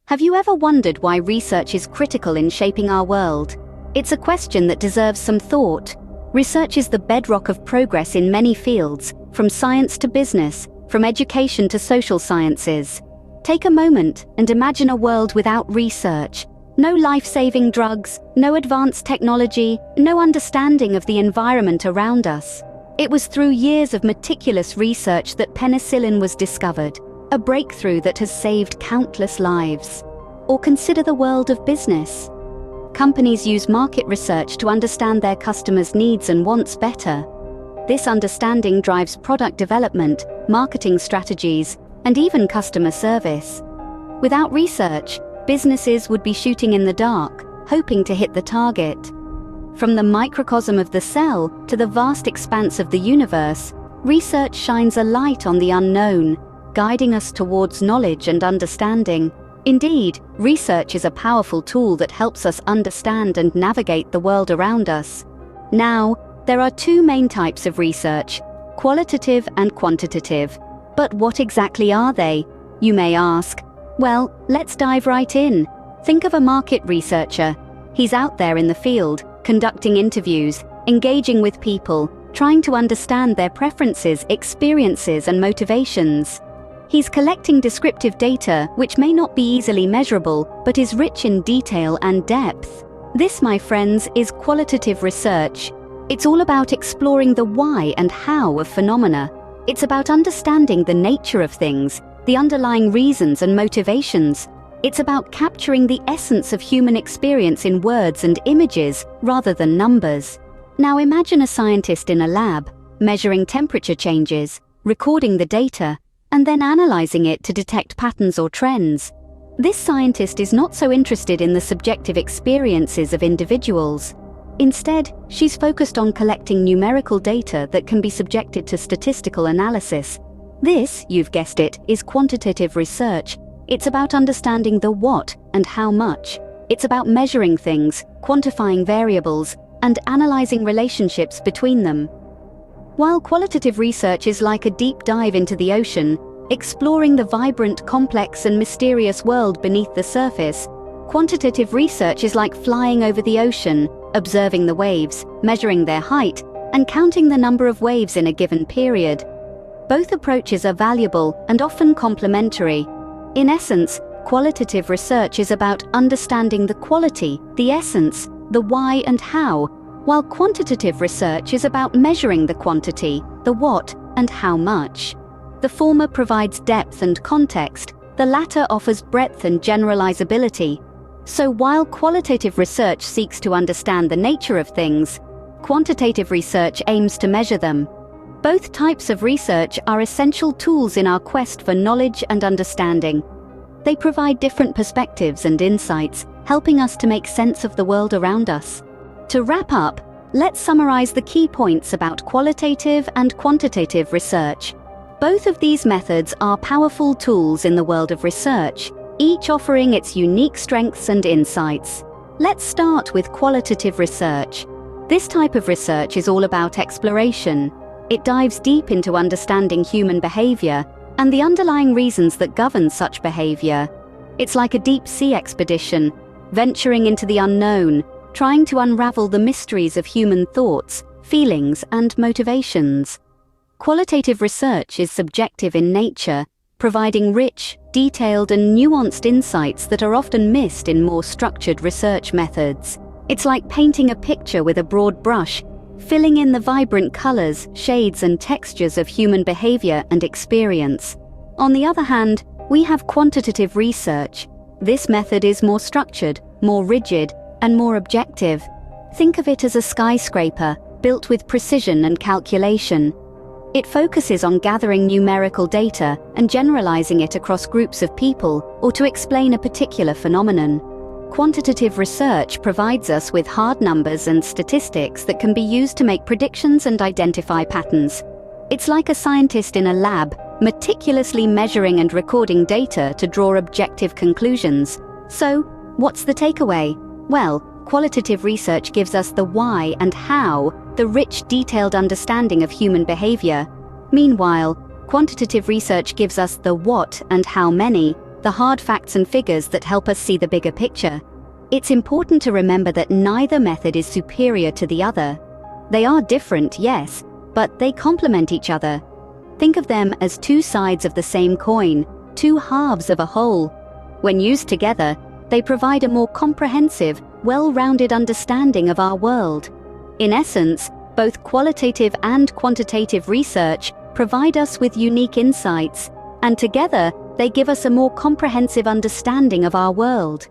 Have you ever wondered why research is critical in shaping our world? It's a question that deserves some thought. Research is the bedrock of progress in many fields, from science to business, from education to social sciences. Take a moment and imagine a world without research. No life-saving drugs, no advanced technology, no understanding of the environment around us. It was through years of meticulous research that penicillin was discovered, a breakthrough that has saved countless lives. Or consider the world of business. Companies use market research to understand their customers' needs and wants better. This understanding drives product development, marketing strategies, and even customer service. Without research, businesses would be shooting in the dark, hoping to hit the target. From the microcosm of the cell to the vast expanse of the universe, research shines a light on the unknown, guiding us towards knowledge and understanding. Indeed, research is a powerful tool that helps us understand and navigate the world around us. Now, there are two main types of research, qualitative and quantitative. But what exactly are they? You may ask. Well, let's dive right in. Think of a market researcher. He's out there in the field, conducting interviews, engaging with people, trying to understand their preferences, experiences, and motivations. He's collecting descriptive data which may not be easily measurable, but is rich in detail and depth. This, my friends, is qualitative research. It's all about exploring the why and how of phenomena. It's about understanding the nature of things, the underlying reasons and motivations. It's about capturing the essence of human experience in words and images rather than numbers. Now imagine a scientist in a lab, measuring temperature changes, recording the data, and then analyzing it to detect patterns or trends. This scientist is not so interested in the subjective experiences of individuals. Instead, she's focused on collecting numerical data that can be subjected to statistical analysis. This, you've guessed it, is quantitative research. It's about understanding the what and how much. It's about measuring things, quantifying variables, and analyzing relationships between them. While qualitative research is like a deep dive into the ocean, exploring the vibrant, complex, and mysterious world beneath the surface, quantitative research is like flying over the ocean, observing the waves, measuring their height, and counting the number of waves in a given period. Both approaches are valuable and often complementary. In essence, qualitative research is about understanding the quality, the essence, the why and how, while quantitative research is about measuring the quantity, the what, and how much. The former provides depth and context, the latter offers breadth and generalizability. So while qualitative research seeks to understand the nature of things, quantitative research aims to measure them. Both types of research are essential tools in our quest for knowledge and understanding. They provide different perspectives and insights, helping us to make sense of the world around us. To wrap up, let's summarize the key points about qualitative and quantitative research. Both of these methods are powerful tools in the world of research, each offering its unique strengths and insights. Let's start with qualitative research. This type of research is all about exploration. It dives deep into understanding human behavior and the underlying reasons that govern such behavior. It's like a deep-sea expedition, venturing into the unknown, trying to unravel the mysteries of human thoughts, feelings, and motivations. Qualitative research is subjective in nature, providing rich, detailed, and nuanced insights that are often missed in more structured research methods. It's like painting a picture with a broad brush, filling in the vibrant colors, shades, and textures of human behavior and experience. On the other hand, we have quantitative research. This method is more structured, more rigid, and more objective. Think of it as a skyscraper, built with precision and calculation. It focuses on gathering numerical data and generalizing it across groups of people or to explain a particular phenomenon. Quantitative research provides us with hard numbers and statistics that can be used to make predictions and identify patterns. It's like a scientist in a lab, meticulously measuring and recording data to draw objective conclusions. So, what's the takeaway? Well, qualitative research gives us the why and how, the rich, detailed understanding of human behavior. Meanwhile, quantitative research gives us the what and how many, the hard facts and figures that help us see the bigger picture. It's important to remember that neither method is superior to the other. They are different, yes, but they complement each other. Think of them as two sides of the same coin, two halves of a whole. When used together, they provide a more comprehensive, well-rounded understanding of our world. In essence, both qualitative and quantitative research provide us with unique insights, and together they give us a more comprehensive understanding of our world.